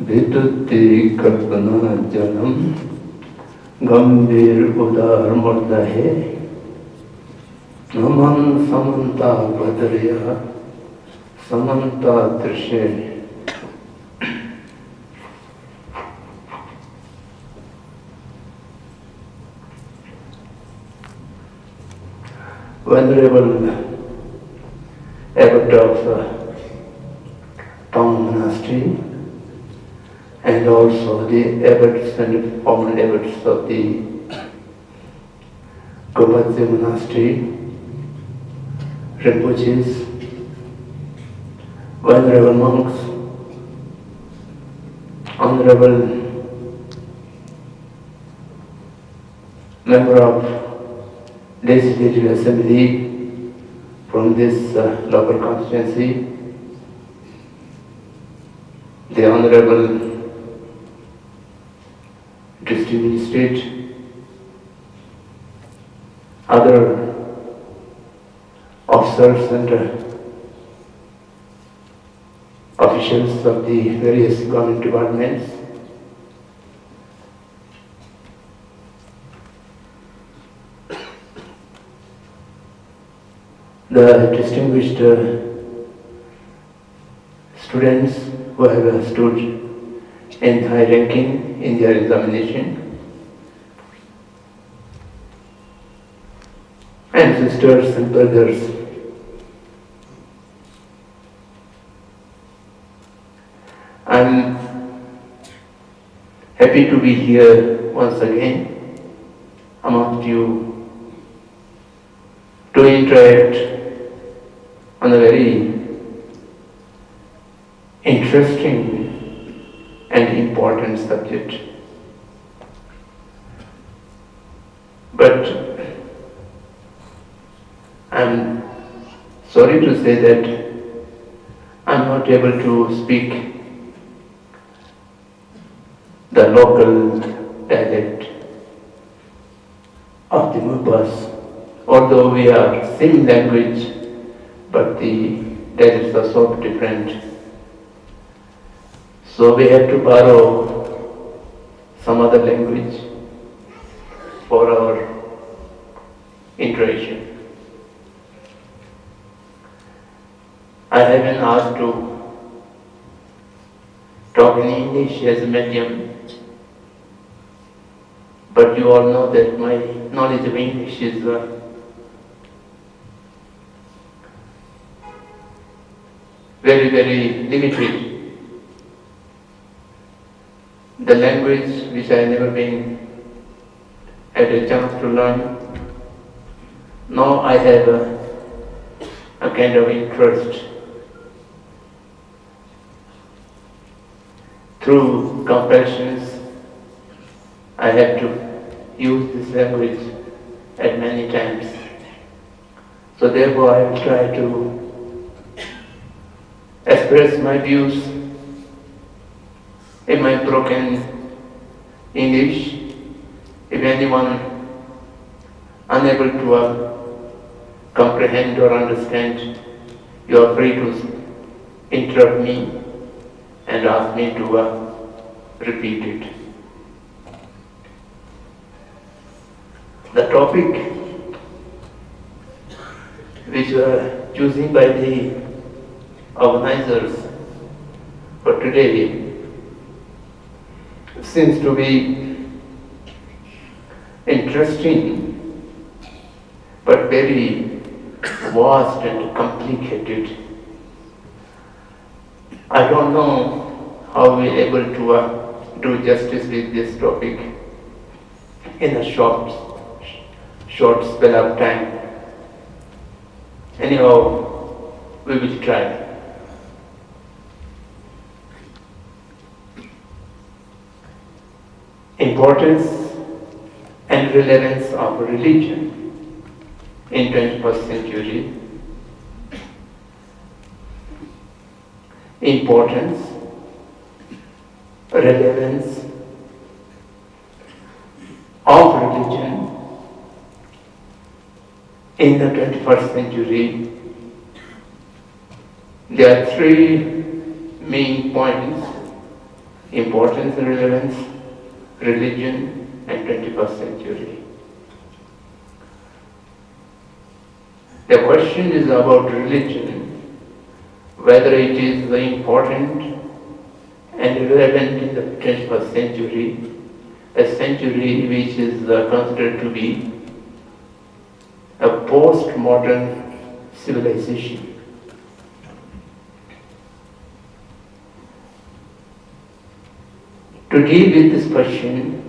विद्युति कल्पना जन्म गंभीर उदार मुर्दा है नमन समन्ता बदरिया समन्ता दृश्य Venerable abbot of Tawang monastery and also the abbots and former abbots of the monastery, Rinpoches, venerable monks, honorable member of Legislative Assembly from this local constituency, the honorable district magistrate, other officers and officials of the various government departments, the distinguished students who have stood in high ranking in their examination, and sisters and brothers. I'm happy to be here once again amongst you to interact on a very interesting and important subject. But I'm sorry to say that I'm not able to speak the local dialect of the Monpas, although we are same language, but the dialects are so different. So we have to borrow some other language for our interaction. I have been asked to talk in English as a medium, but you all know that my knowledge of English is very, very limited. The language which I never had a chance to learn, now I have a kind of interest. Through compulsions, I have to use this language at many times. So therefore I will try to express my views in my broken English. If anyone unable to comprehend or understand, you are free to interrupt me and ask me to repeat it. The topic which were chosen by the organizers for today seems to be interesting but very vast and complicated. I don't know how we are able to do justice with this topic in a short spell of time. Anyhow, we will try. Importance and relevance of religion in 21st century. Importance, relevance of religion in the 21st century. There are three main points importance and relevance, religion, and 21st century. The question is about religion, whether it is important and relevant in the 21st century, a century which is considered to be a post-modern civilization. To deal with this question,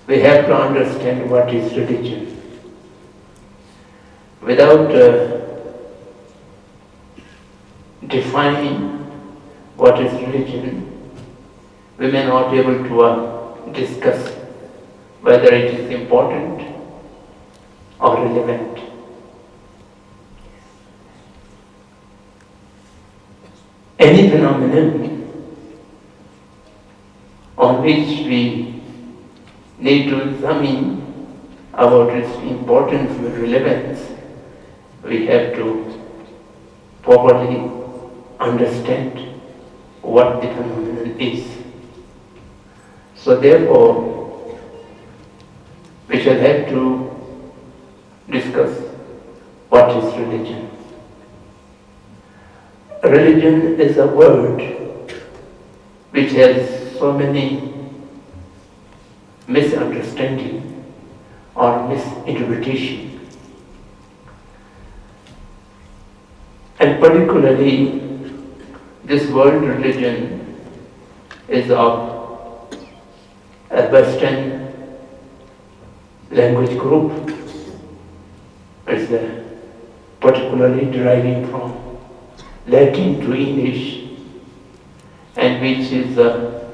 we have to understand what is religion. Without defining what is religion, we may not be able to discuss whether it is important or relevant. Any phenomenon on which we need to examine about its importance and relevance, we have to properly understand what the phenomenon is. So therefore, we shall have to discuss what is religion. Religion is a word which has so many misunderstandings or misinterpretation. And particularly, this word religion is of a Western language group. It's particularly deriving from Latin to English, and which is a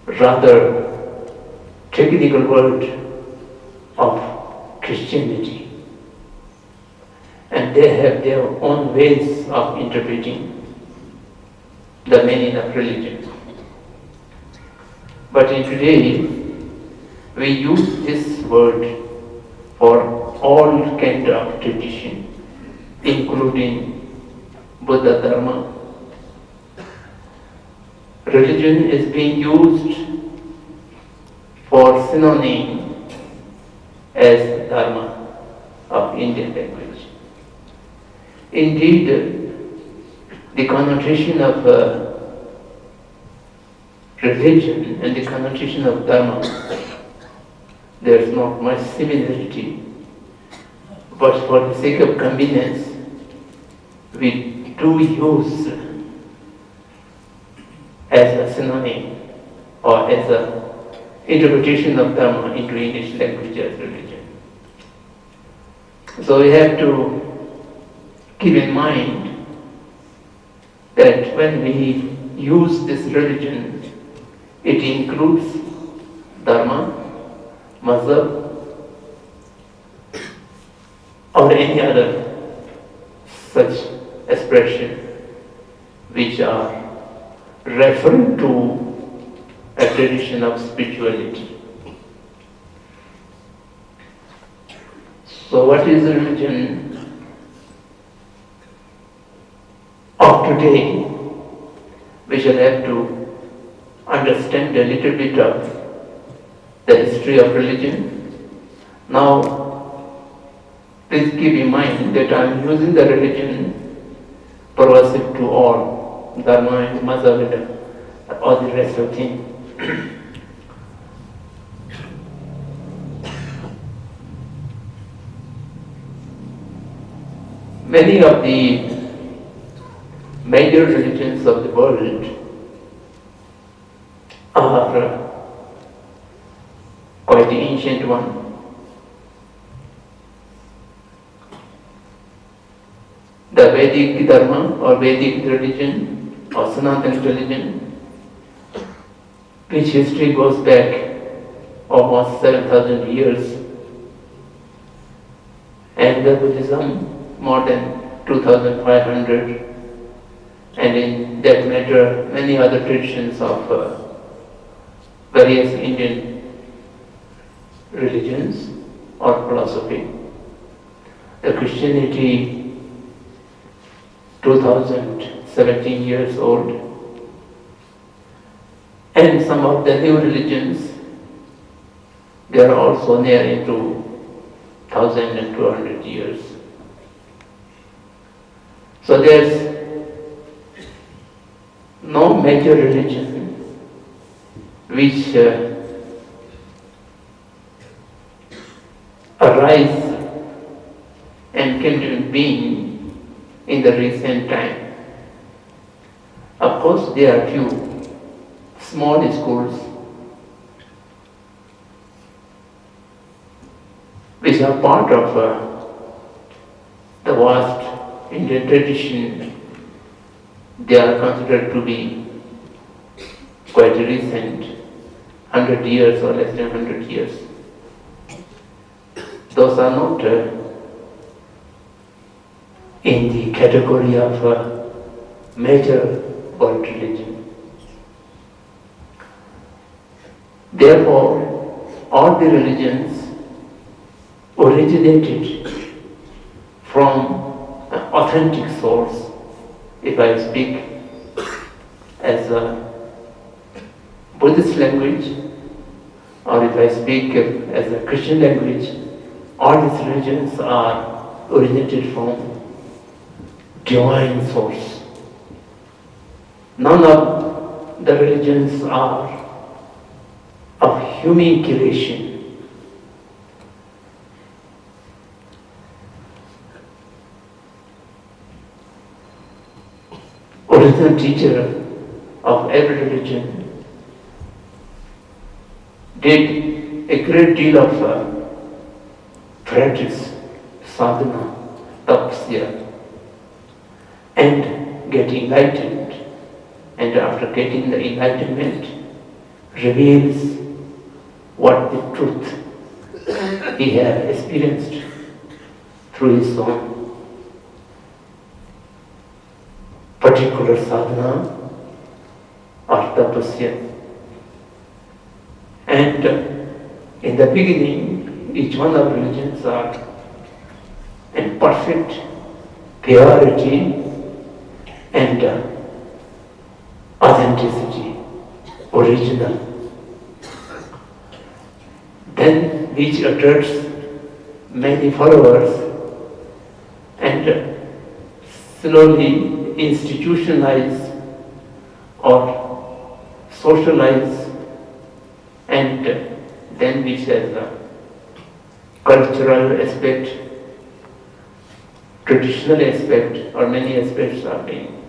rather technical word of Christianity. And they have their own ways of interpreting the meaning of religion. But in today, we use this word for all kind of tradition, including Buddha Dharma. Religion is being used for synonym as Dharma of Indian language. Indeed, the connotation of religion and the connotation of Dharma, there is not much similarity, but for the sake of convenience, we do use as a synonym or as an interpretation of Dharma into English language as religion. So we have to keep in mind that when we use this religion, it includes Dharma, Mazhab, or any other such expression which are referring to a tradition of spirituality. So what is religion of today? We shall have to understand a little bit of the history of religion. Now, please keep in mind that I am using the religion pervasive to all, Dharma and Mazhab and all the rest of things. Many of the major religions of the world are quite the ancient one. The Vedic Dharma or Vedic religion or Sanatana religion, which history goes back almost 7,000 years, and the Buddhism more than 2,500, and in that matter many other traditions of various Indian religions or philosophy. The Christianity, 2017 years old, And some of the new religions, they are also nearing to 1,200 years. So there's no major religion which arise and came to being in the recent time. Of course, there are few small schools which are part of the vast Indian tradition. They are considered to be quite recent, 100 years or less than 100 years. Those are not in the category of major world religion. Therefore, all the religions originated from an authentic source. If I speak as a Buddhist language, or if I speak as a Christian language, all these religions are originated from divine source. None of the religions are of human creation. Original teacher of every religion did a great deal of practice, sadhana, tapasya, and get enlightened. And after getting the enlightenment, reveals what the truth he had experienced through his own particular sadhana or tapasya. And in the beginning, each one of religions are in perfect purity and authenticity, original. Then which attracts many followers and slowly institutionalize or socialize, and then which has a cultural aspect, traditional aspect, or many aspects are being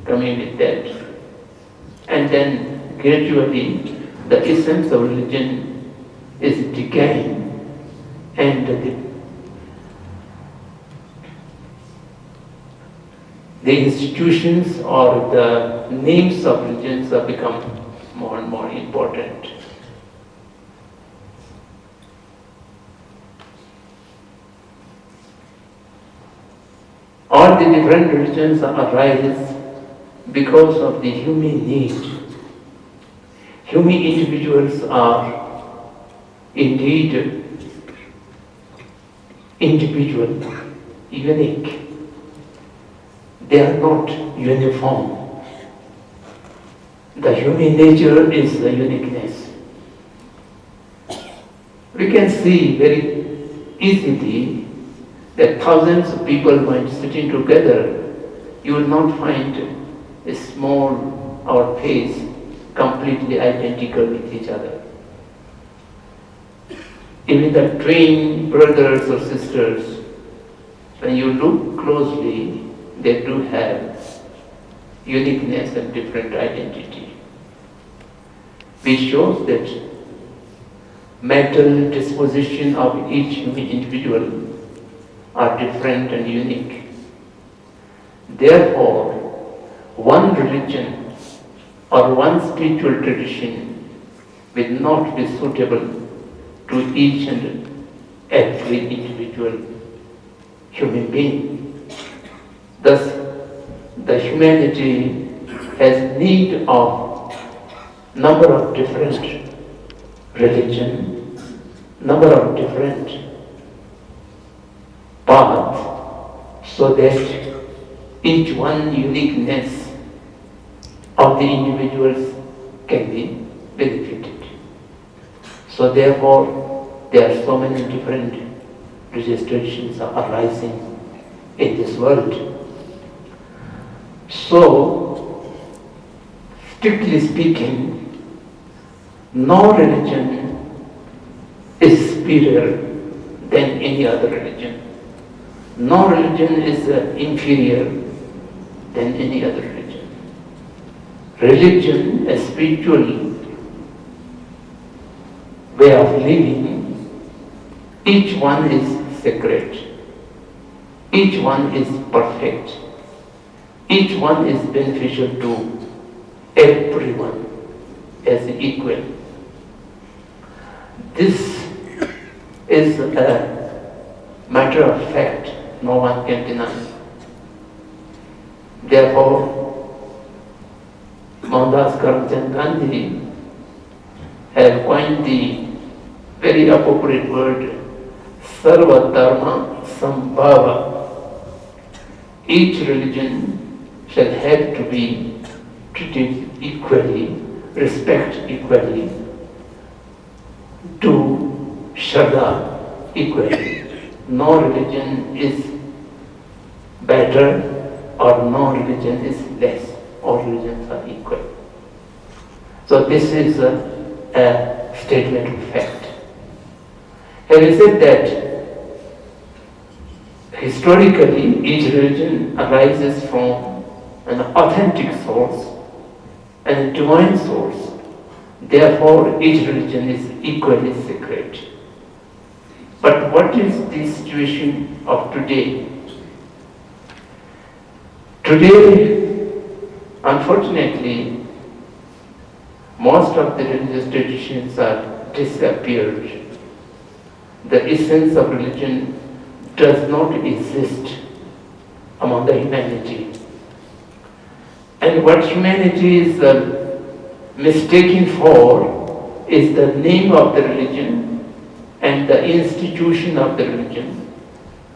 coming with that. And then gradually the essence of religion is decaying, and the institutions or the names of religions have become more and more important. All the different religions arise because of the human need. Human individuals are indeed individual, unique. They are not uniform. The human nature is the uniqueness. We can see very easily that thousands of people might sitting together, you will not find a small or face completely identical with each other. Even the twin brothers or sisters, when you look closely, they do have uniqueness and different identity, which shows that mental disposition of each human individual are different and unique. Therefore, one religion or one spiritual tradition will not be suitable to each and every individual human being. Thus, the humanity has need of number of different religion, number of different paths, so that each one uniqueness of the individuals can be benefited. So therefore, there are so many different religious traditions arising in this world. So, strictly speaking, no religion is superior than any other religion. No religion is inferior than any other religion. Religion, a spiritual way of living, each one is sacred. Each one is perfect. Each one is beneficial to everyone as equal. This is a matter of fact, no one can deny. Therefore, Mohandas Karamchand Gandhi has coined the very appropriate word, Sarva Dharma Sambhava. Each religion shall have to be treated equally, respect equally, to Shraddha equally. No religion is better or no religion is less. All religions are equal. So this is a statement of fact. Having said that, historically each religion arises from an authentic source and a divine source. Therefore, each religion is equally sacred. But what is the situation of today? Today, unfortunately, most of the religious traditions are disappeared. The essence of religion does not exist among the humanity. And what humanity is mistaken for is the name of the religion and the institution of the religion,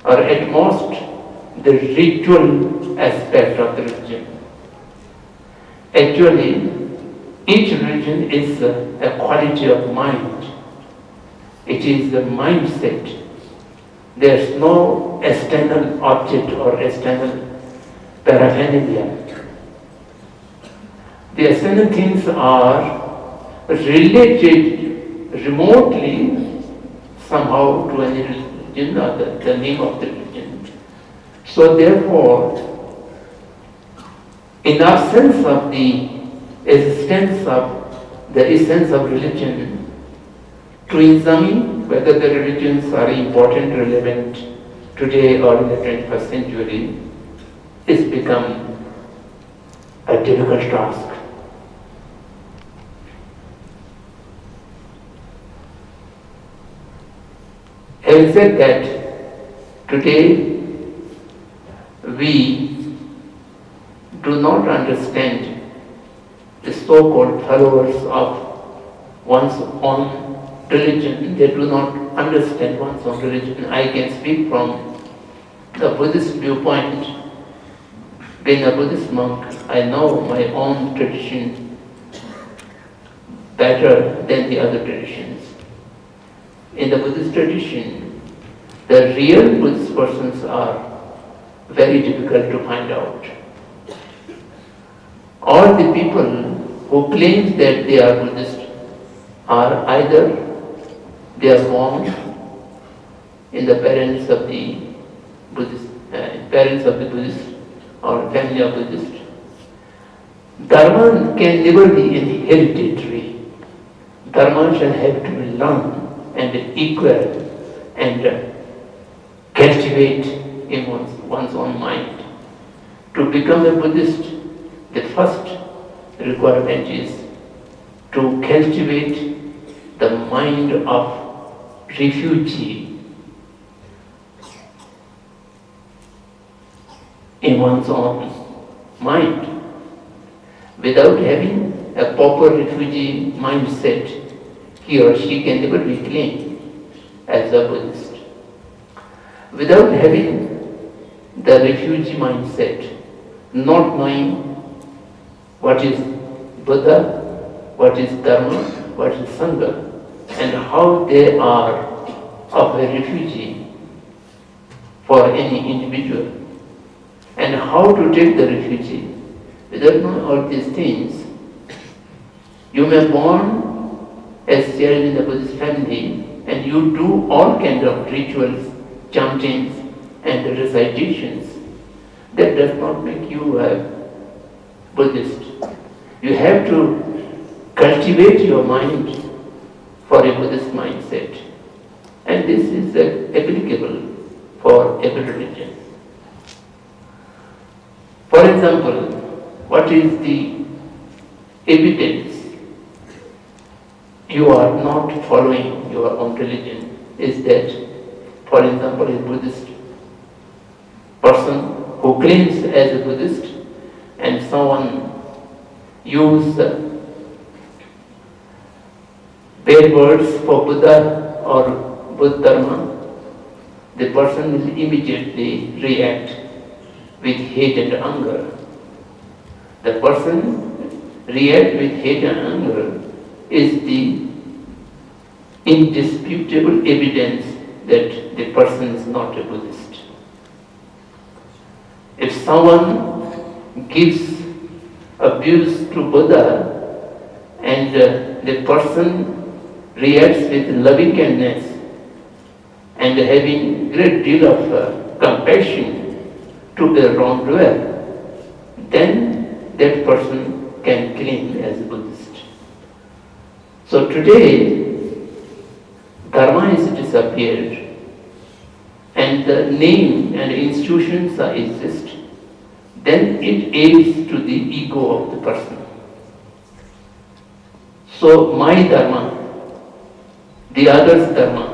or at most the ritual aspect of the religion. Actually, each religion is a quality of mind. It is a mindset. There is no external object or external paraphernalia. The external things are related remotely somehow to any religion or the name of the religion. So therefore, in absence of the existence of the essence of religion, to examine whether the religions are important, relevant today or in the 21st century is become a difficult task. Having said that, today we do not understand the so-called followers of one's own religion. They do not understand one's own religion. I can speak from the Buddhist viewpoint. Being a Buddhist monk, I know my own tradition better than the other traditions. In the Buddhist tradition, the real Buddhist persons are very difficult to find out. All the people who claim that they are Buddhist are either they are born in the parents of the Buddhist, or family of Buddhist. Dharma can never be inheritatory. Dharma shall have to be learned and equal and cultivate in one's own mind. To become a Buddhist, the first requirement is to cultivate the mind of refugee in one's own mind. Without having a proper refugee mindset, he or she can never be claimed as a Buddhist. Without having the refugee mindset, not knowing what is Buddha, what is Dharma, what is Sangha, and how they are of a refugee for any individual, and how to take the refugee. Without knowing all these things, you may born as child in a Buddhist family and you do all kinds of rituals, chantings and recitations. That does not make you a Buddhist. You have to cultivate your mind for a Buddhist mindset. And this is applicable for every religion. For example, what is the evidence you are not following your own religion? Is that, for example, a Buddhist person who claims as a Buddhist and someone use bad words for Buddha or Buddha Dharma, the person will immediately react with hate and anger. The person react with hate and anger is the indisputable evidence that the person is not a Buddhist. If someone gives abuse to Buddha and the person reacts with loving kindness and having great deal of compassion to the wrongdoer, then that person can claim as a Buddhist. So today, Dharma is disappeared and the name and institutions exist, then it aids to the ego of the person. So my Dharma, the other's Dharma,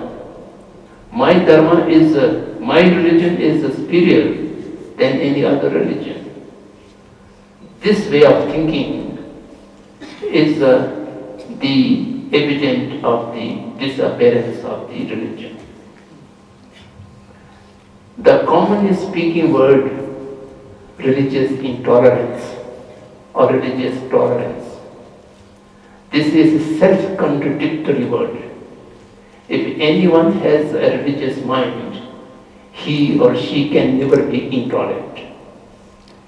my Dharma is, my religion is superior than any other religion. This way of thinking is the evidence of the disappearance of the religion. The commonly speaking word religious intolerance or religious tolerance, this is a self-contradictory word. If anyone has a religious mind, he or she can never be intolerant.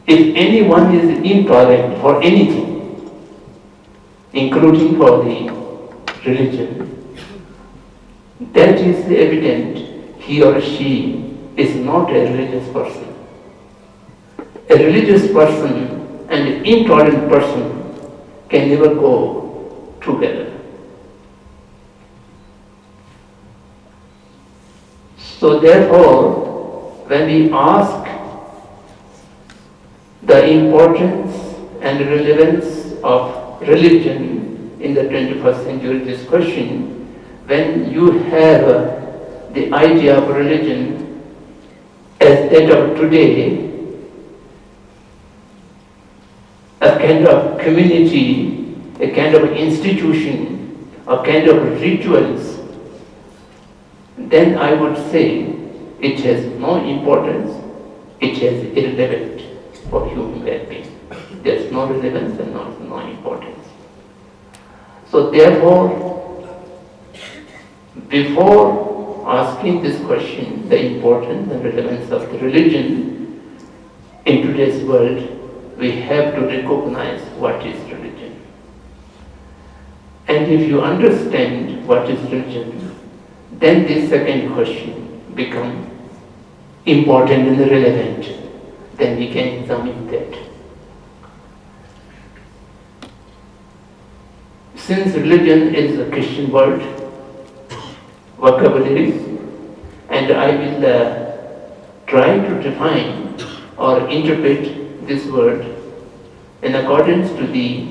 If anyone is intolerant for anything, including for the religion, that is evident he or she is not a religious person. A religious person and an intolerant person can never go together. So therefore, when we ask the importance and relevance of religion in the 21st century, this question, when you have the idea of religion as that of today, a kind of community, a kind of institution, a kind of rituals, then I would say it has no importance, it has irrelevant for human well-being. There's no relevance and no importance. So therefore, before asking this question, the importance and relevance of the religion in today's world, we have to recognize what is religion. And if you understand what is religion, then this second question becomes important and relevant. Then we can examine that. Since religion is a Christian word, vocabulary, and I will try to define or interpret this word in accordance to the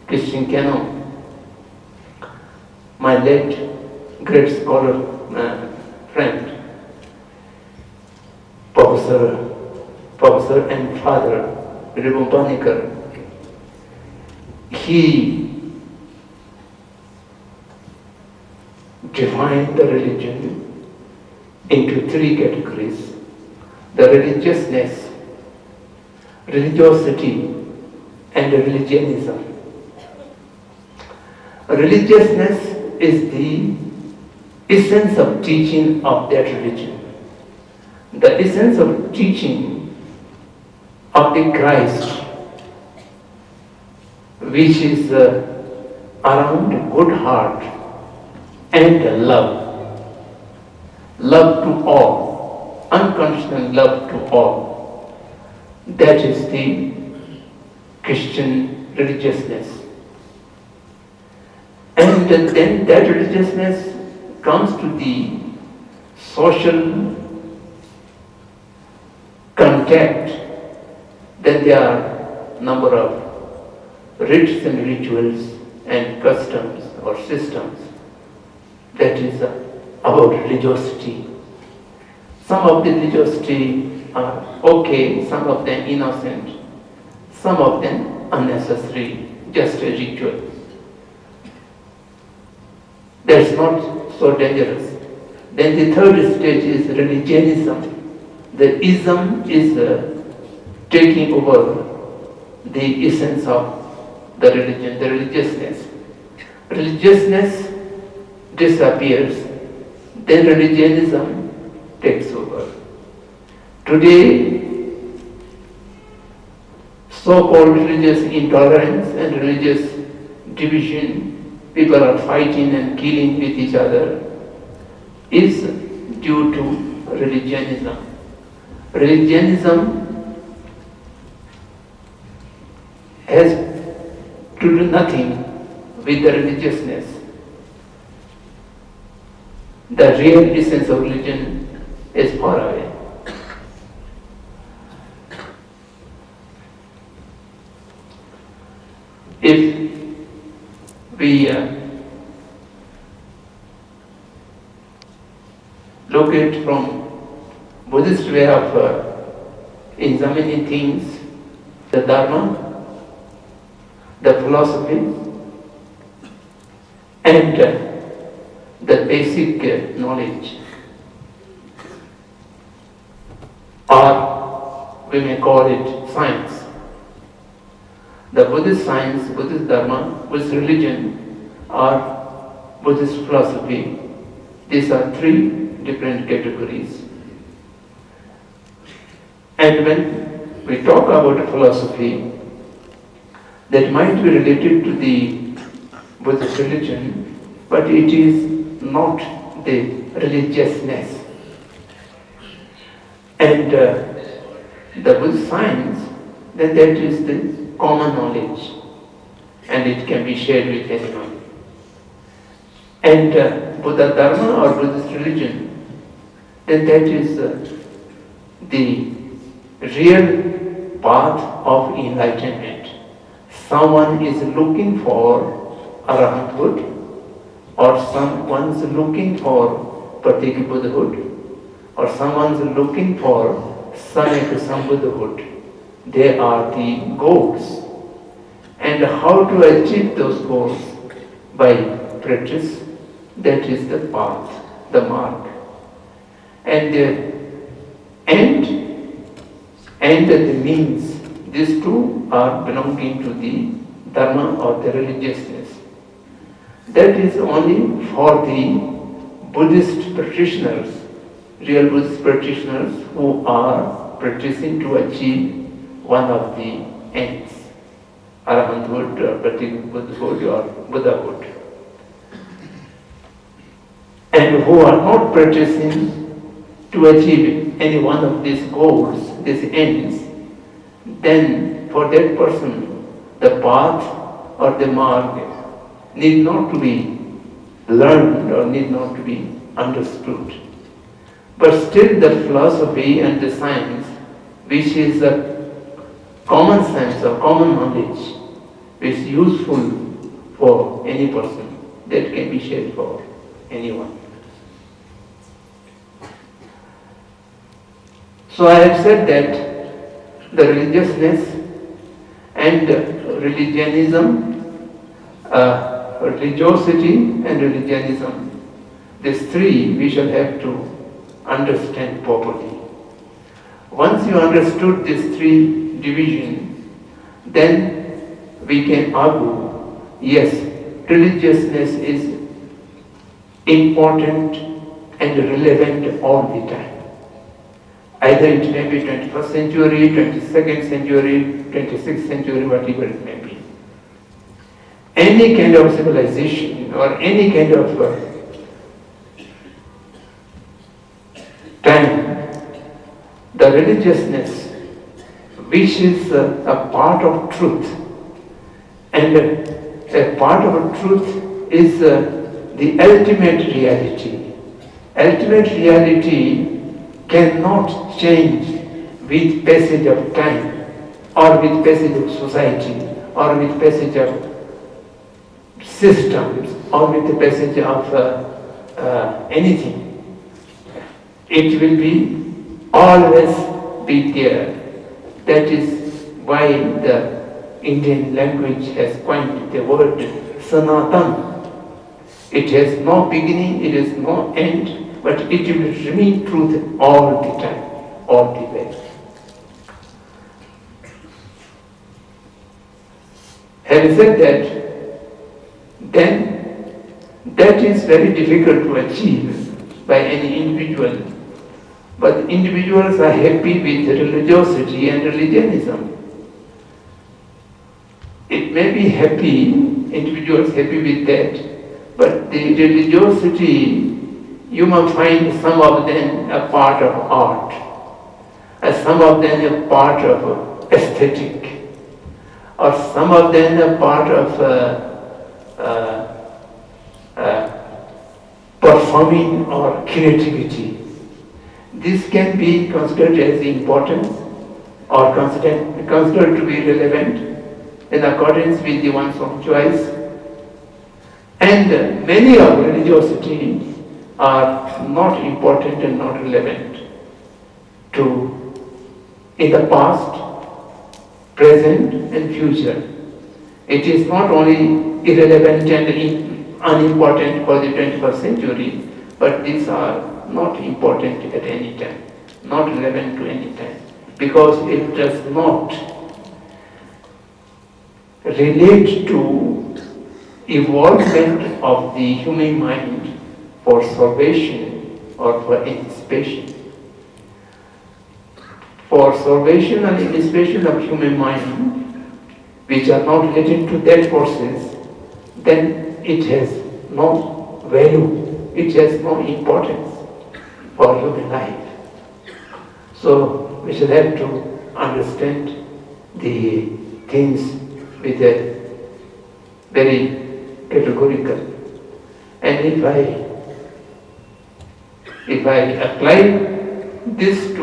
Christian canon. My late great scholar friend, Professor and Father Monpa, he defined the religion into three categories: the religiousness, religiosity, and religionism. Religiousness is the essence of teaching of that religion. The essence of teaching of the Christ, which is around good heart and love. Love to all, unconditional love to all. That is the Christian religiousness. And then that religiousness comes to the social contact. Then there are number of rites and rituals and customs or systems. That is about religiosity. Some of the religiosity are okay, some of them innocent, some of them unnecessary, just a ritual. That's not so dangerous. Then the third stage is religionism. The ism is taking over the essence of the religion, the religiousness. Religiousness disappears, then religionism takes over. Today, so-called religious intolerance and religious division, people are fighting and killing with each other, is due to religionism. Religionism has to do nothing with the religiousness. The real essence of religion is far away. If we look at from Buddhist way of examining things, the Dharma, the philosophy, and the basic knowledge, or we may call it science. The Buddhist science, Buddhist Dharma, Buddhist religion, or Buddhist philosophy, these are three different categories. And when we talk about philosophy, that might be related to the Buddhist religion, but it is not the religiousness. And the Buddhist science, then that is the common knowledge, and it can be shared with anyone. And Buddha Dharma or Buddhist religion, then that is the real path of enlightenment. Someone is looking for arahanthood, or someone's looking for Pratik Buddhahood, or someone's looking for Samyak Sambuddhahood. They are the goals. And how to achieve those goals? By practice. That is the path, the mark. And the end and the means, these two are belonging to the Dharma or the religiousness. That is only for the Buddhist practitioners, real Buddhist practitioners who are practicing to achieve one of the ends, arahanthood, or Pratik Buddhahood, or Buddhahood. And who are not practicing to achieve any one of these goals, these ends, then for that person, the path or the mark need not to be learned or need not to be understood. But still the philosophy and the science, which is a common sense or common knowledge, is useful for any person, that can be shared for anyone. So I have said that the religiousness and religionism, religiosity and religionism, these three we shall have to understand properly. Once you understood these three divisions, then we can argue, yes, religiousness is important and relevant all the time. Either it may be 21st century, 22nd century, 26th century, whatever it may be. Any kind of civilization or any kind of time, the religiousness, which is a part of truth, and a part of truth is the ultimate reality. Ultimate reality cannot change with passage of time, or with passage of society, or with passage of systems, or with the passage of anything. It will be always be there. That is why the Indian language has coined the word Sanatan. It has no beginning, it has no end, but it will remain truth all the time, all the way. Having said that, then that is very difficult to achieve by any individual. But individuals are happy with religiosity and religionism. It may be happy, individuals happy with that, but the religiosity, you must find some of them a part of art, and some of them a part of aesthetic, or some of them a part of performing or creativity. This can be considered as important or considered to be relevant in accordance with the one's own choice. And many of religiosity are not important and not relevant to in the past, present and future. It is not only irrelevant and unimportant for the 21st century, but these are not important at any time, not relevant to any time, because it does not relate to evolvement of the human mind for salvation or for emancipation. For salvation and emancipation of human mind, which are not related to that process, then it has no value, it has no importance for human life. So we should have to understand the things with a very categorical. And if I apply this to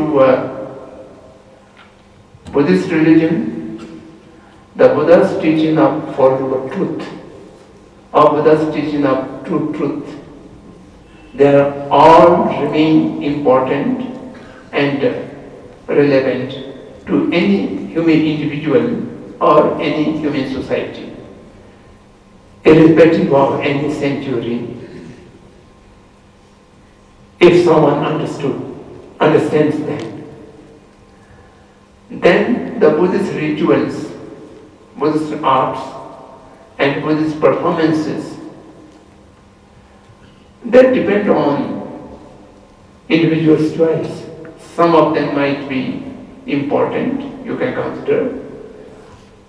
Buddhist religion, the Buddha's teaching of four-noble truth, or Buddha's teaching of true truth, they all remain important and relevant to any human individual or any human society, irrespective of any century. If someone understands them, then the Buddhist rituals, Buddhist arts, and Buddhist performances, that depend on individual's choice. Some of them might be important, you can consider,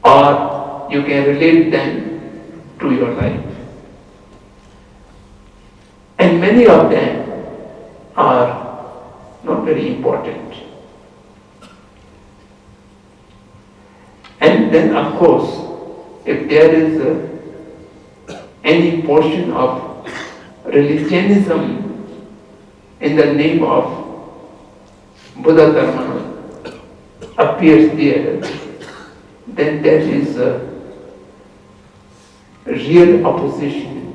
or you can relate them to your life. And many of them are not very important. And then, of course, if there is any portion of religionism in the name of Buddha Dharma appears there, then that is a real opposition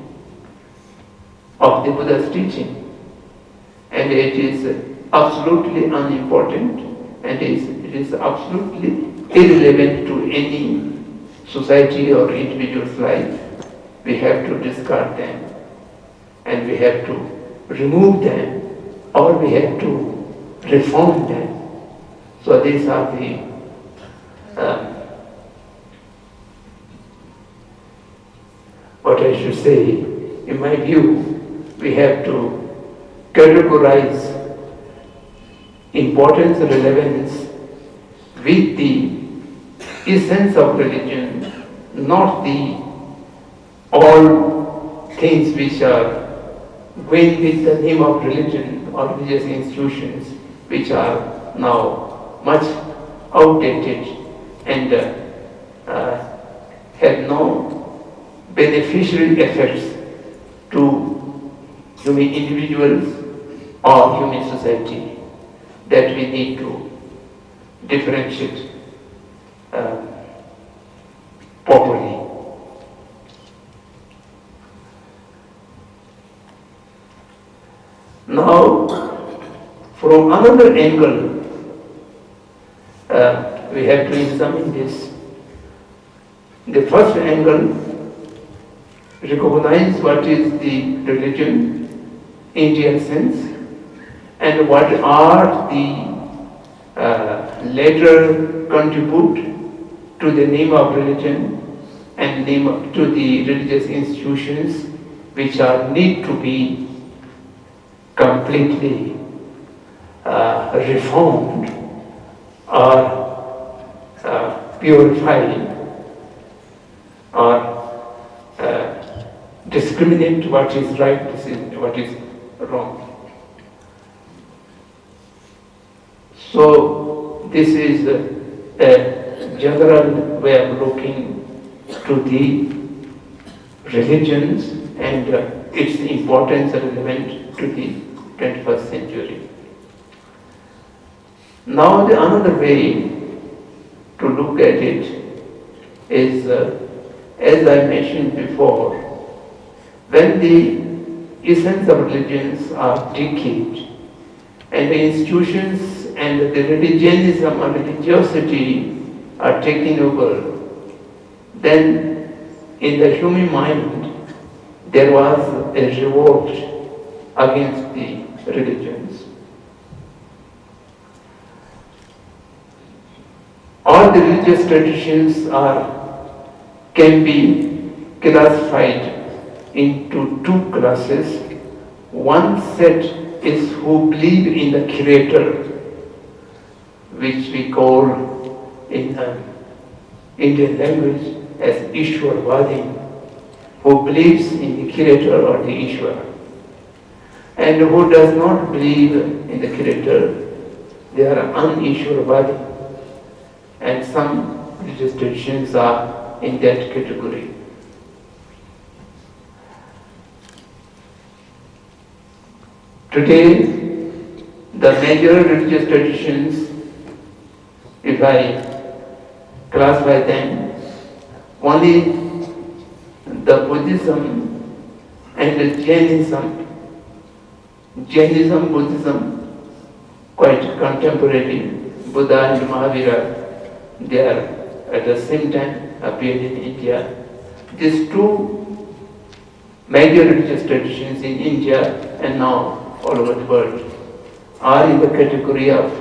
of the Buddha's teaching, and it is absolutely unimportant, and it is absolutely irrelevant to any society or individual's life. We have to discard them, and we have to remove them, or we have to reform them. So these are the what I should say, in my view, we have to categorize importance and relevance with the essence of religion, not the all things which are going with the name of religion or religious institutions, which are now much outdated and have no beneficial effects to human individuals or human society, that we need to differentiate properly. Now, from another angle, we have to examine this. The first angle, recognize what is the religion in real sense and what are the later contribute to the name of religion and name to the religious institutions which are need to be completely reformed or purified or discriminate what is right, what is wrong. So this is a general way of looking to the religions and its importance relevant to the 21st century. Now the another way to look at it is, as I mentioned before, when the essence of religions are decayed and the institutions and the religionism or religiosity are taking over, then in the human mind there was a revolt against the religions. All the religious traditions can be classified into two classes. One set is who believe in the Creator, which we call in Indian language as Ishwarvadi, who believes in the Creator or the Ishwar. And who does not believe in the Creator, they are un-Ishwarvadi. And some religious traditions are in that category. Today, the major religious traditions, if I classify them, only the Buddhism and the Jainism, Buddhism, quite contemporary, Buddha and Mahavira, they are at the same time appeared in India. These two major religious traditions in India and now all over the world are in the category of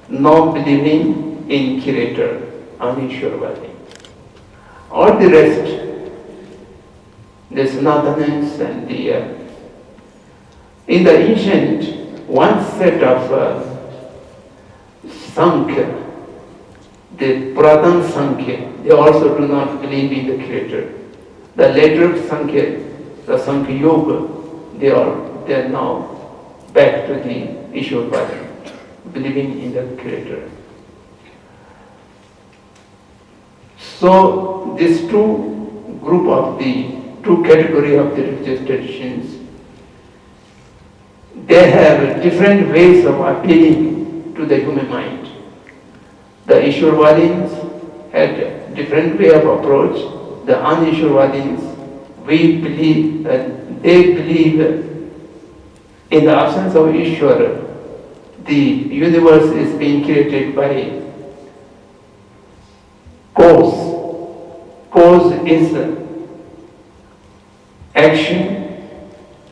not believing in Creator, Anishwarvadi. All the rest, the Sanatanas and in the ancient, one set of Sankhya, the Puratana Sankhya, they also do not believe in the Creator. The later Sankhya, the Sankhya Yoga, they are now back to the Ishwarvadi, believing in the Creator. So these two category of the religious traditions, they have different ways of appealing to the human mind. The Ishwarvadins had a different way of approach. The un-Ishwarvadins, they believe in the absence of Ishwara, the universe is being created by cause. Cause is action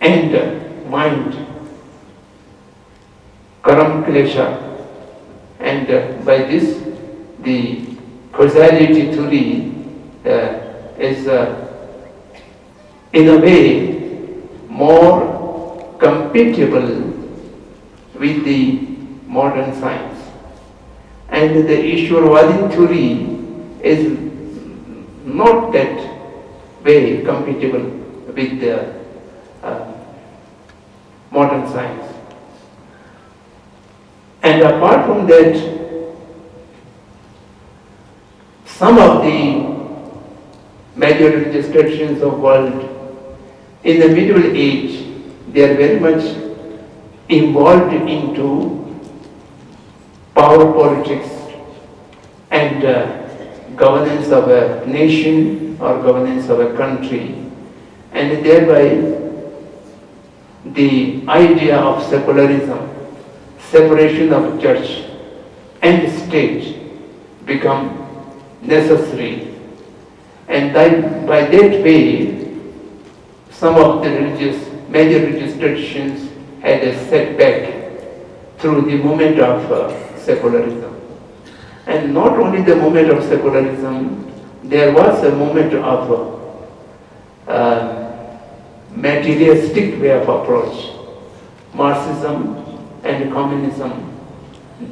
and mind, karam klesha. And by this, the causality theory is in a way more compatible with the modern science. And the Ishwarvadi theory is not that way compatible with the modern science. And apart from that, some of the major religious traditions of world in the Middle Age, they are very much involved into power politics and governance of a nation or governance of a country, and thereby the idea of secularism, separation of church and state become necessary, and by that way some of the major religious traditions had a setback through the movement of secularism. And not only the movement of secularism, there was a movement of materialistic way of approach. Marxism and communism,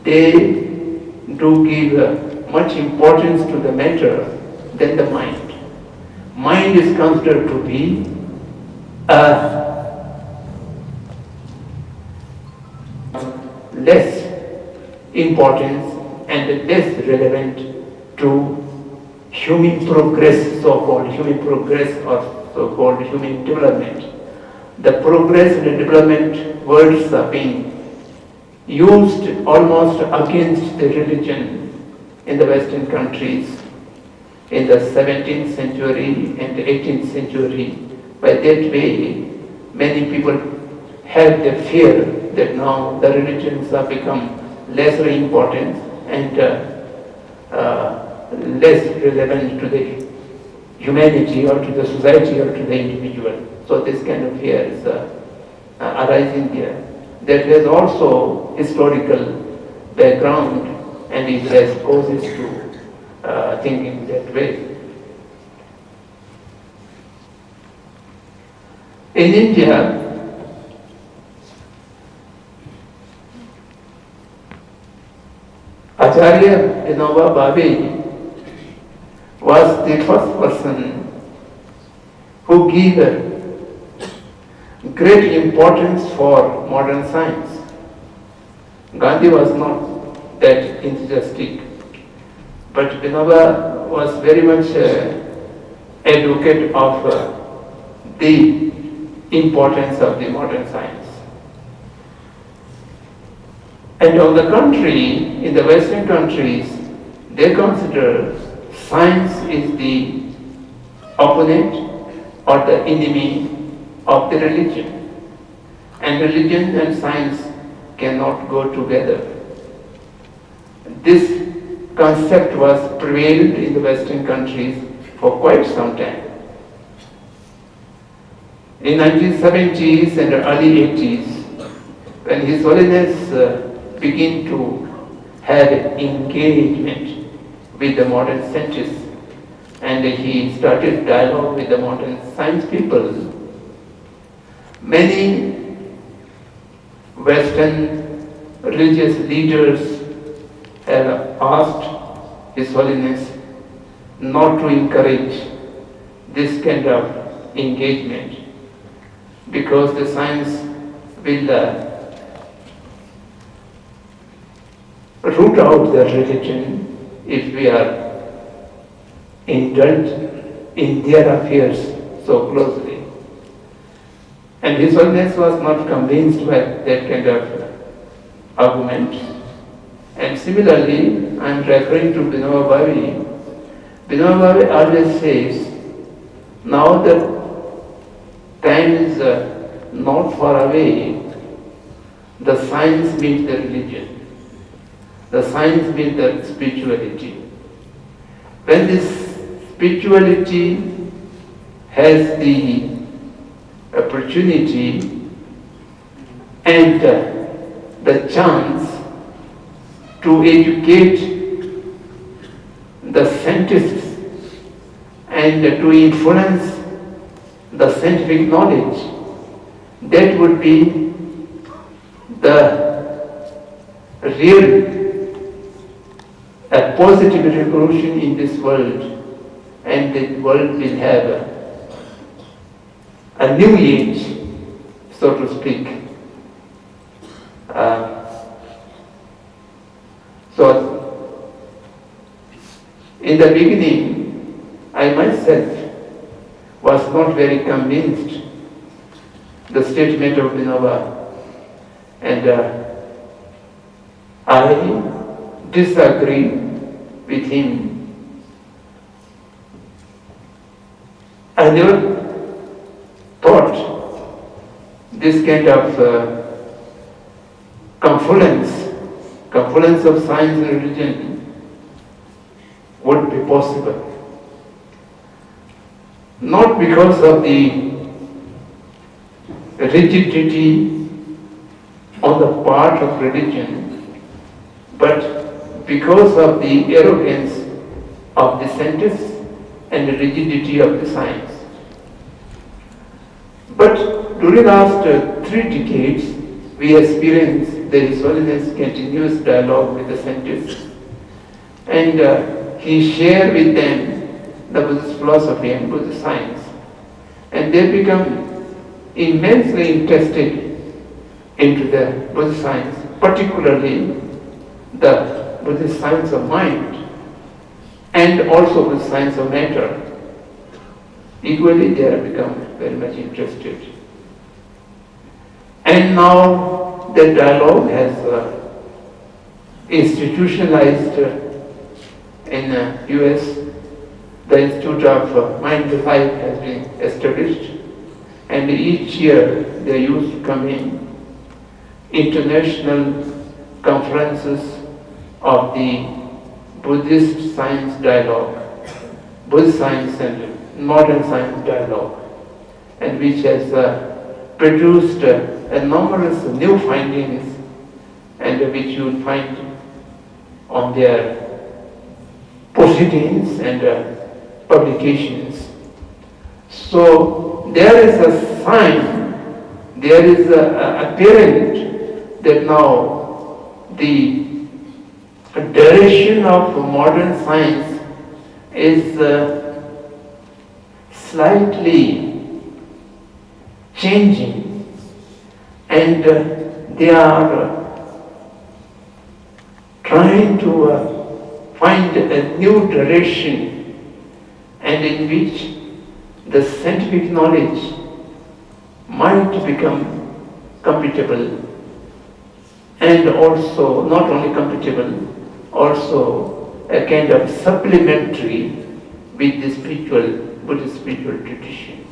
they do give much importance to the matter than the mind. Mind is considered to be less importance and less relevant to human progress, so-called human progress or so-called human development. The progress and development words are being used almost against the religion in the Western countries in the 17th century and 18th century. By that way, many people have the fear that now the religions have become less important and less relevant to the humanity or to the society or to the individual. So this kind of fear is arising here. That has also historical background and it has causes to thinking that way. In India, Acharya Vinoba Bhave was the first person who gave great importance for modern science. Gandhi was not that enthusiastic, but Vinoba was very much advocate of the importance of the modern science. And on the contrary, in the Western countries, they consider science is the opponent or the enemy of the religion. And religion and science cannot go together. This concept was prevailed in the Western countries for quite some time. In 1970s and early 80s, when His Holiness began to have engagement with the modern scientists and he started dialogue with the modern science people, many Western religious leaders have asked His Holiness not to encourage this kind of engagement because the science will root out the religion if we are indulged in their affairs so closely. And His Holiness was not convinced by that kind of argument. And similarly, I am referring to Vinoba Bhave. Vinoba Bhave always says, now the time is not far away, the science meets the religion. The science means the spirituality. When this spirituality has the opportunity and the chance to educate the scientists and to influence the scientific knowledge, that would be the real a positive revolution in this world, and the world will have a new age, so to speak. So, in the beginning, I myself was not very convinced the statement of Vinova, and I disagree with him. I never thought this kind of confluence of science and religion would be possible. Not because of the rigidity on the part of religion, but because of the arrogance of the scientists and the rigidity of the science. But during the last 3 decades, we experienced the His Holiness continuous dialogue with the scientists, and he shared with them the Buddhist philosophy and Buddhist science, and they become immensely interested into the Buddhist science, particularly the Buddhist science of mind and also Buddhist science of matter. Equally, they have become very much interested. And now the dialogue has institutionalized in US. The Institute of Mind to Life has been established, and each year they used to come in international conferences of the Buddhist science dialogue, Buddhist science and modern science dialogue, and which has produced numerous new findings, and which you will find on their proceedings and publications. So there is a sign, there is apparent that now the direction of modern science is slightly changing, and they are trying to find a new direction, and in which the scientific knowledge might become compatible, and also not only compatible, also a kind of supplementary with the spiritual, Buddhist spiritual tradition.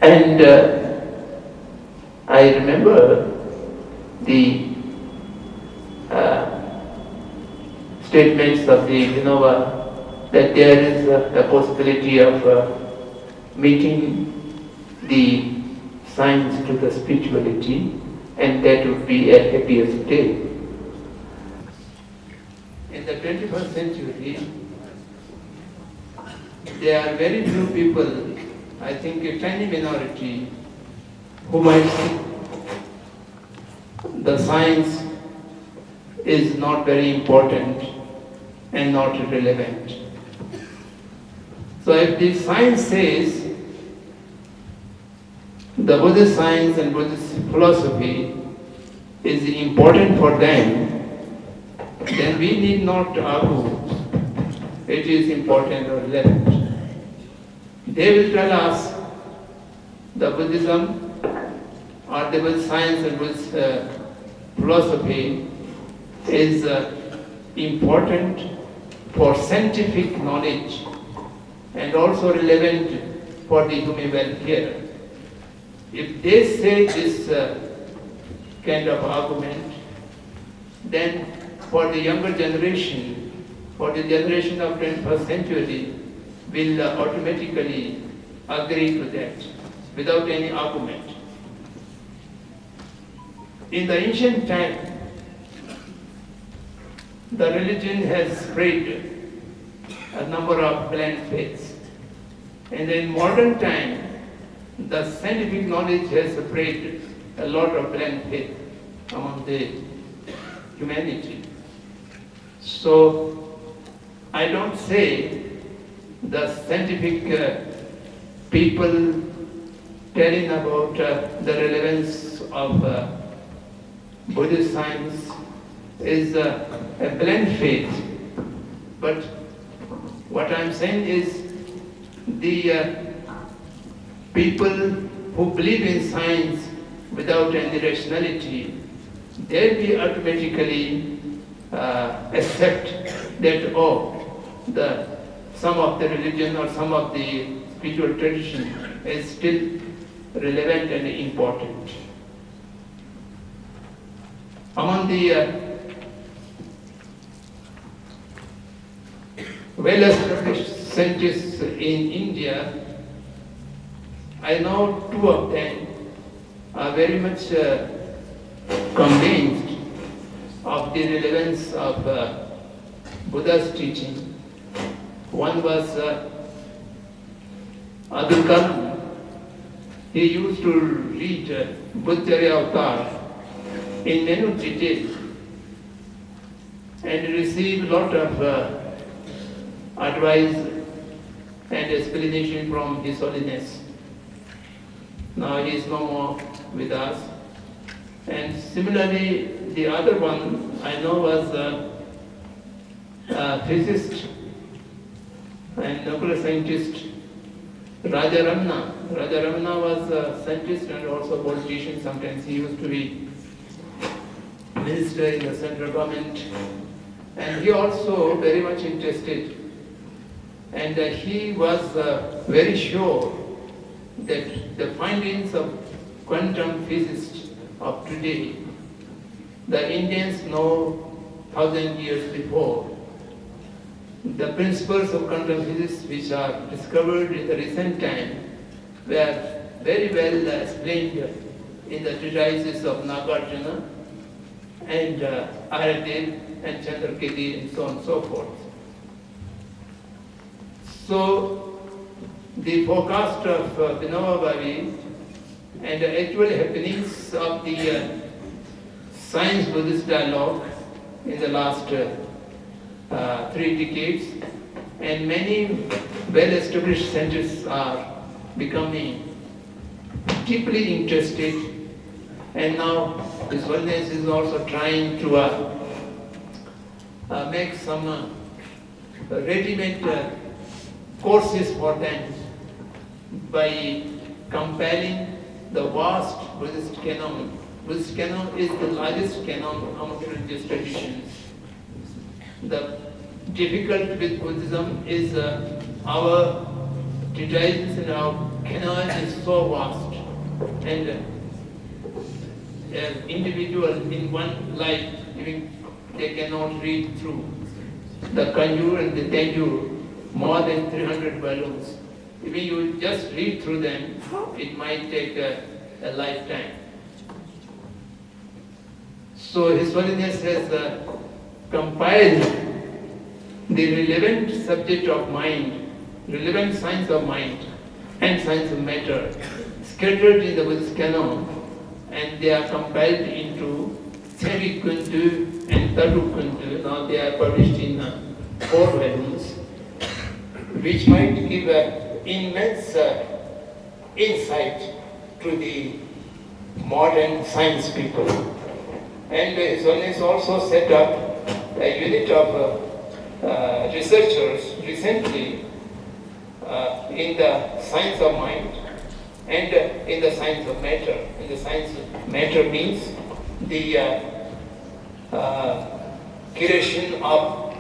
And I remember the statements of the Vinova that there is a possibility of meeting the science to the spirituality, and that would be a happiest day. In the 21st century, there are very few people, I think a tiny minority, who might think the science is not very important and not relevant. So if the science says the Buddhist science and Buddhist philosophy is important for them, then we need not argue it is important or relevant. They will tell us the Buddhism or the Buddhist science and Buddhist philosophy is important for scientific knowledge and also relevant for the human welfare. If they say this kind of argument, then for the younger generation, for the generation of 21st century, will automatically agree to that without any argument. In the ancient time, the religion has spread a number of blind faiths. And in modern time, the scientific knowledge has spread a lot of blind faith among the humanity. So I don't say the scientific people telling about the relevance of Buddhist science is a blind faith. But what I'm saying is the people who believe in science without any rationality, they will automatically accept that, some of the religion or some of the spiritual tradition is still relevant and important. Among the well-established scientists in India, I know two of them are very much convinced of the relevance of Buddha's teaching. One was Abdul Kalam. He used to read Buddhacharya Avatar in minute detail and receive a lot of advice and explanation from His Holiness. Now he is no more with us. And similarly, the other one I know was a physicist and nuclear scientist, Raja Ramana. Raja Ramana was a scientist and also a politician. Sometimes he used to be minister in the central government. And he also very much interested. And he was very sure that the findings of quantum physics of today, the Indians know 1,000 years before. The principles of quantum physics which are discovered in the recent time were very well explained in the treatises of Nagarjuna and Ayadev and Chandrakedi and so on and so forth. So the forecast of Vinoba Bhavi and the actual happenings of the science-Buddhist dialogue in the last 3 decades, and many well-established scientists are becoming deeply interested, and now His Holiness is also trying to make some ready-made courses for them by compiling the vast Buddhist canon. Buddhist canon is the largest canon among religious traditions. The difficulty with Buddhism is our treatises and our canon is so vast, and an individual in one life, even they cannot read through the Kanjur and the Tenjur more than 300 volumes. If you just read through them, it might take a lifetime. So His Holiness has compiled the relevant subject of mind, relevant science of mind and science of matter, scattered in the Buddhist canon, and they are compiled into Sevikuntu and Tadukuntu. Now they are published in 4 volumes, which might give immense insight to the modern science people. And His Holiness also set up a unit of researchers recently in the science of mind and in the science of matter. In the science of matter means the creation of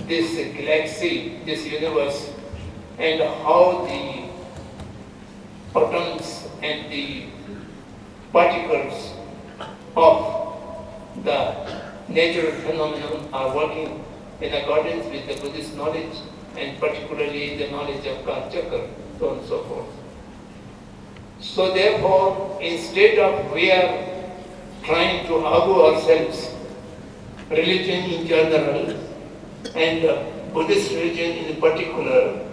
this galaxy, this universe, and how the atoms and the particles of the natural phenomenon are working in accordance with the Buddhist knowledge, and particularly the knowledge of Kalchakra, so on and so forth. So therefore, instead of we are trying to argue ourselves, religion in general and Buddhist religion in particular,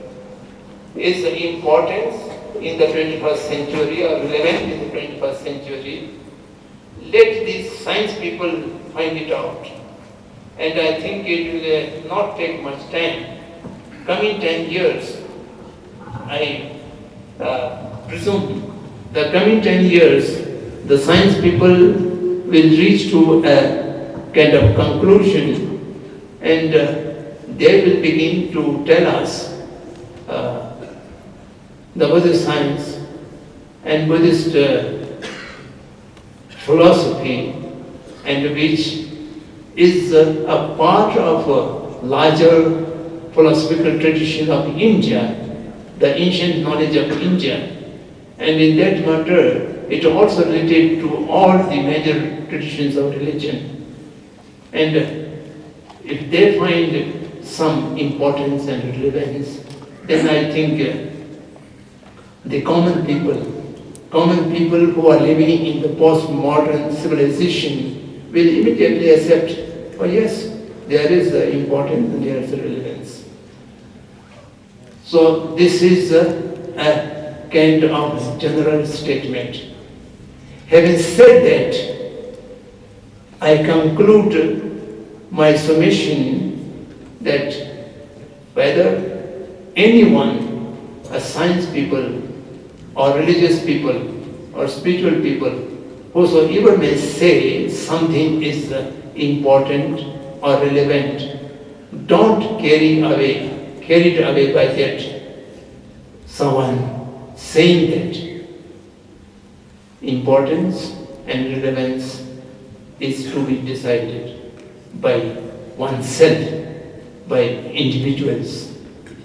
is important in the 21st century or relevant in the 21st century, let these science people find it out. And I think it will not take much time. Coming 10 years, I presume the coming 10 years, the science people will reach to a kind of conclusion, and they will begin to tell us the Buddhist science and Buddhist philosophy, and which is a part of a larger philosophical tradition of India, the ancient knowledge of India. And in that matter, it also related to all the major traditions of religion. And if they find some importance and relevance, then I think the common people who are living in the postmodern civilization will immediately accept, oh yes, there is importance and there is relevance. So this is a kind of general statement. Having said that, I conclude my submission that whether anyone, a science people or religious people or spiritual people, whosoever may say something is important or relevant, don't carried away by that someone saying that. Importance and relevance is to be decided by oneself, by individuals,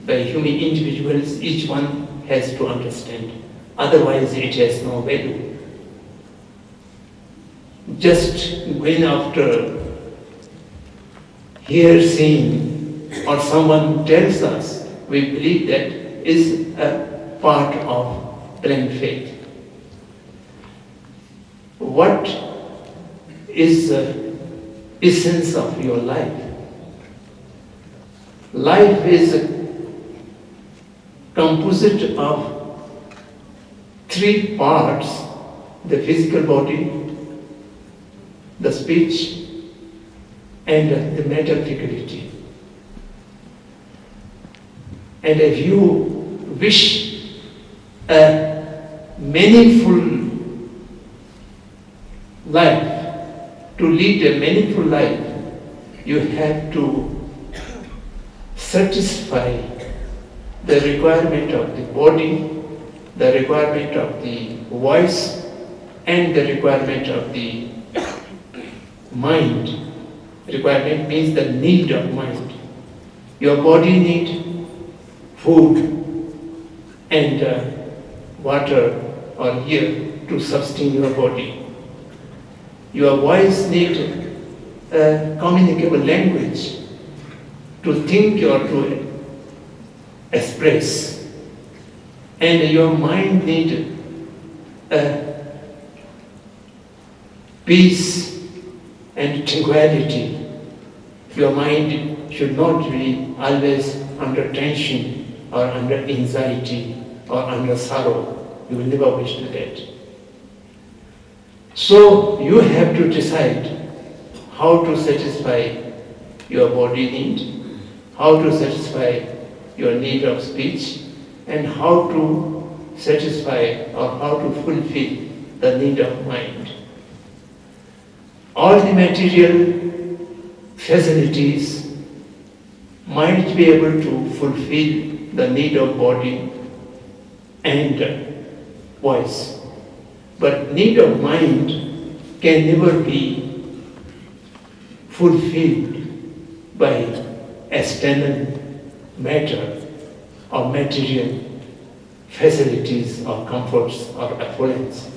by human individuals. Each one has to understand. Otherwise, it has no value. Just going after hearsay or someone tells us, we believe that is a part of blind faith. What is the essence of your life? Life is composite of three parts: the physical body, the speech, and the mental faculty. And if you wish a meaningful life, to lead a meaningful life, you have to satisfy the requirement of the body, the requirement of the voice, and the requirement of the mind. Requirement means the need of mind. Your body needs food and water or air to sustain your body. Your voice needs a communicable language to think or to express. And your mind needs peace and tranquility. Your mind should not be always under tension or under anxiety or under sorrow. You will never wish to that. So you have to decide how to satisfy your body need, how to satisfy your need of speech, and how to satisfy or how to fulfill the need of mind. All the material facilities might be able to fulfill the need of body and voice, but need of mind can never be fulfilled by external matter or material facilities or comforts or affluence.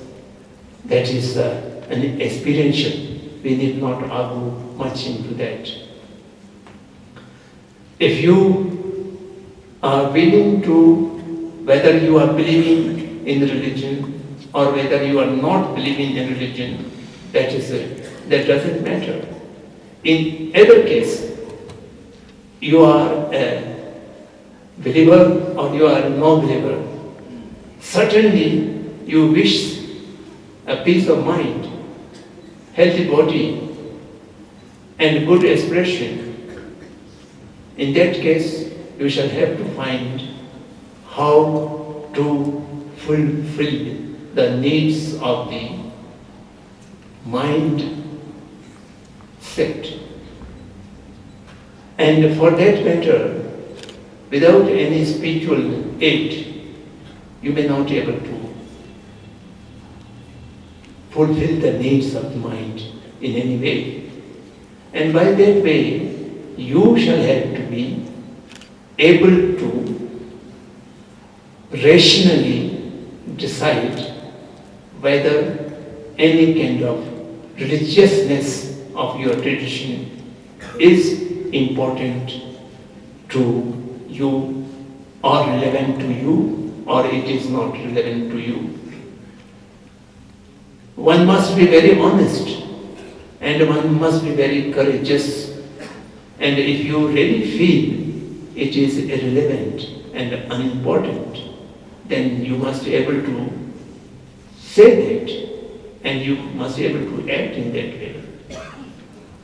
That is an experiential. We need not argue much into that. If you are willing to, whether you are believing in religion or whether you are not believing in religion, that doesn't matter. In either case, you are a believer or you are no believer, certainly you wish a peace of mind, healthy body, and good expression. In that case, you shall have to find how to fulfill the needs of the mind set. And for that matter, without any spiritual aid, you may not be able to fulfill the needs of the mind in any way. And by that way, you shall have to be able to rationally decide whether any kind of religiousness of your tradition is important to you or relevant to you, or it is not relevant to you. One must be very honest and one must be very courageous. And if you really feel it is irrelevant and unimportant, then you must be able to say that and you must be able to act in that way.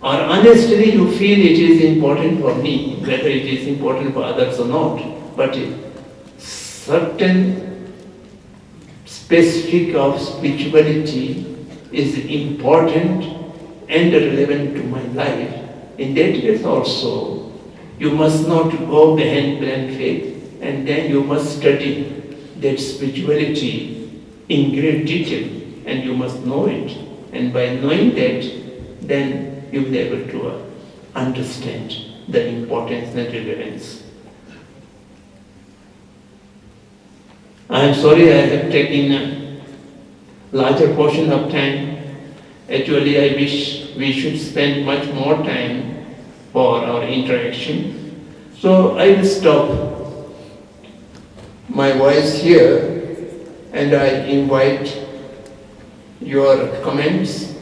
Or honestly you feel it is important for me, whether it is important for others or not, but certain specific of spirituality is important and relevant to my life. In that case also, you must not go behind blind faith, and then you must study that spirituality in great detail, and you must know it. And by knowing that, then you will be able to understand the importance and relevance. I am sorry I have taken a larger portion of time. Actually, I wish we should spend much more time for our interaction. So I will stop my voice here and I invite your comments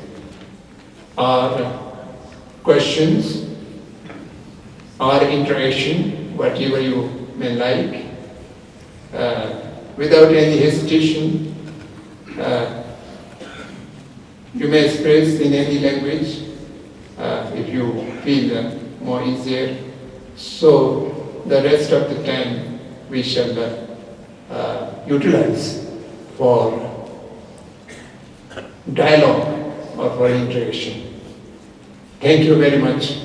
or questions or interaction, whatever you may like. Without any hesitation, you may express in any language if you feel more easier. So the rest of the time we shall utilize for dialogue or for interaction. Thank you very much.